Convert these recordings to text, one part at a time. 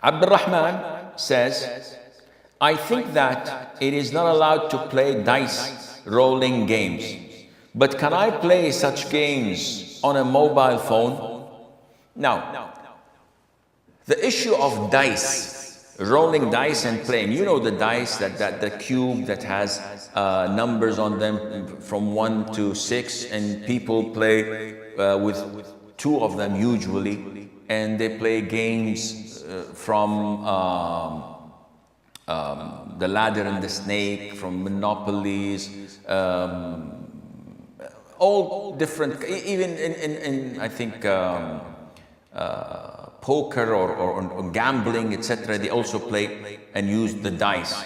Abdul Rahman says, I think that it is not allowed to play dice rolling games, but can I play such games on a mobile phone? Now, the issue of dice, rolling dice and playing, you know the dice, that the cube that has numbers on them from 1 to 6, and people play with 2 of them usually, and they play games from the ladder and the snake, from monopolies, all different, even in I think poker or gambling, etc. They also play and use the dice.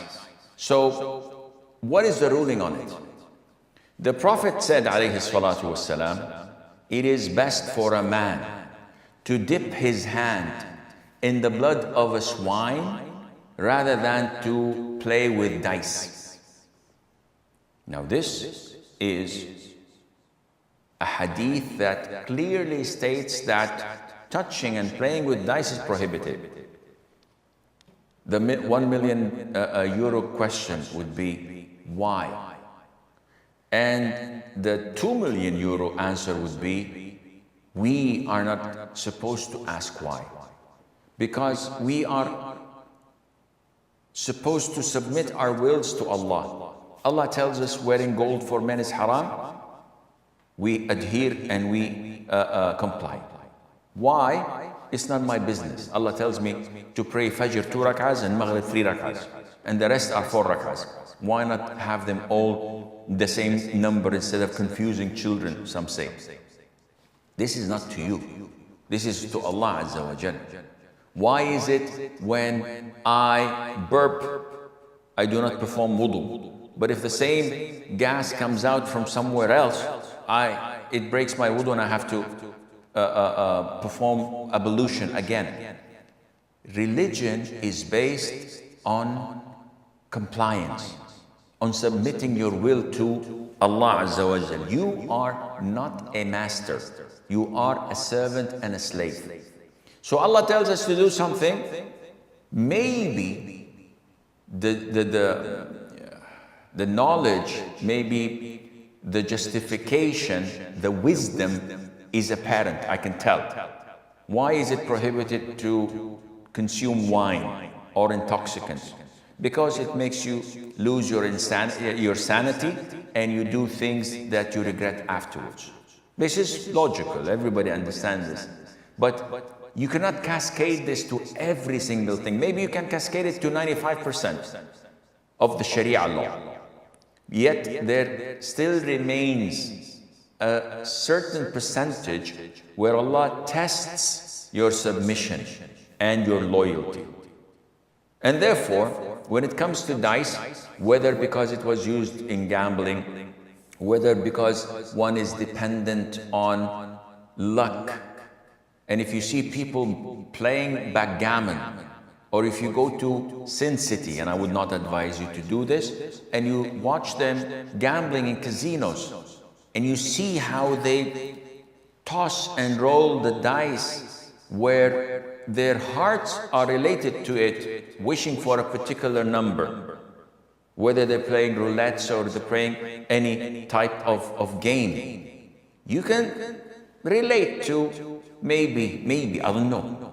So what is the ruling on it? The Prophet said, alayhi salatu wasalam, it is best for a man to dip his hand in the blood of a swine rather than to play with dice. Now this is a hadith that clearly states that touching and playing with dice is prohibited. The 1 million euro question would be, why? And the 2 million euro answer would be, we are not supposed to ask why. Because we are supposed to submit our wills to Allah. Allah tells us wearing gold for men is haram. We adhere and we comply. Why? It's not my business. Allah tells me to pray Fajr 2 rak'ahs and Maghrib 3 rak'ahs, and the rest are 4 rak'ahs. Why not have them all the same number instead of confusing children, some say. This is not to you. This is to Allah Azza wa Jal. Why is it when I burp, I do not perform wudu? But if the same gas comes out from somewhere else, it breaks my wudu and I have to perform ablution again. Religion is based on compliance, on submitting your will to Allah Azza wa Jal. You are not a master. You are a servant and a slave. So Allah tells us to do something. Maybe the knowledge, maybe the justification, the wisdom is apparent, I can tell. Why is it prohibited to consume wine or intoxicants? Because it makes you lose your sanity and you do things that you regret afterwards. This is logical, everybody understands this. But you cannot cascade this to every single thing. Maybe you can cascade it to 95% of the Sharia law. Yet there still remains a certain percentage where Allah tests your submission and your loyalty. And therefore, when it comes to dice, whether because it was used in gambling, whether because one is dependent on luck, and if you see people playing backgammon, or if you go to Sin City, and I would not advise you to do this, and you watch them gambling in casinos, and you see how they toss and roll the dice where their hearts are related to it, wishing for a particular number, whether they're playing roulettes or they're playing any type of game. You can relate to maybe, I don't know,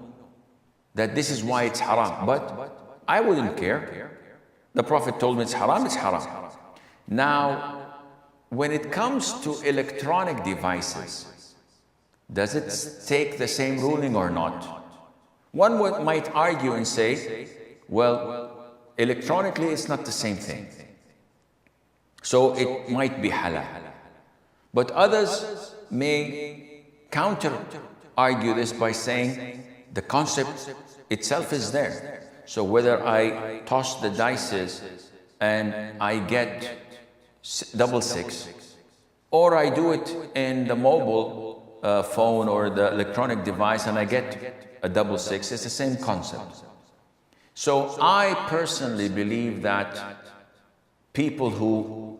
that this is why it's haram, but I wouldn't care. The Prophet told me it's haram, it's haram. Now, when it comes to electronic devices, does it take the same ruling or not? One might argue and say, well, electronically it's not the same thing, so it might be halal. But others may counter-argue this by saying the concept itself is there. So whether I toss the dices and I get double six, or I do it in the mobile phone or the electronic device and I get a double six, it's the same concept. So I personally believe that people who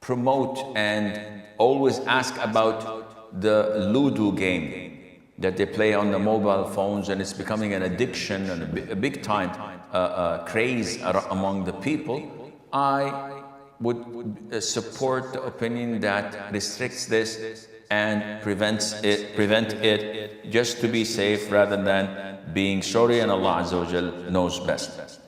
promote and always ask about the Ludo game, that they play on the mobile phones, and it's becoming an addiction and a big time craze among the people, I would support the opinion that restricts this and prevent it just to be safe rather than being sorry, and Allah Azza wa Jal knows best.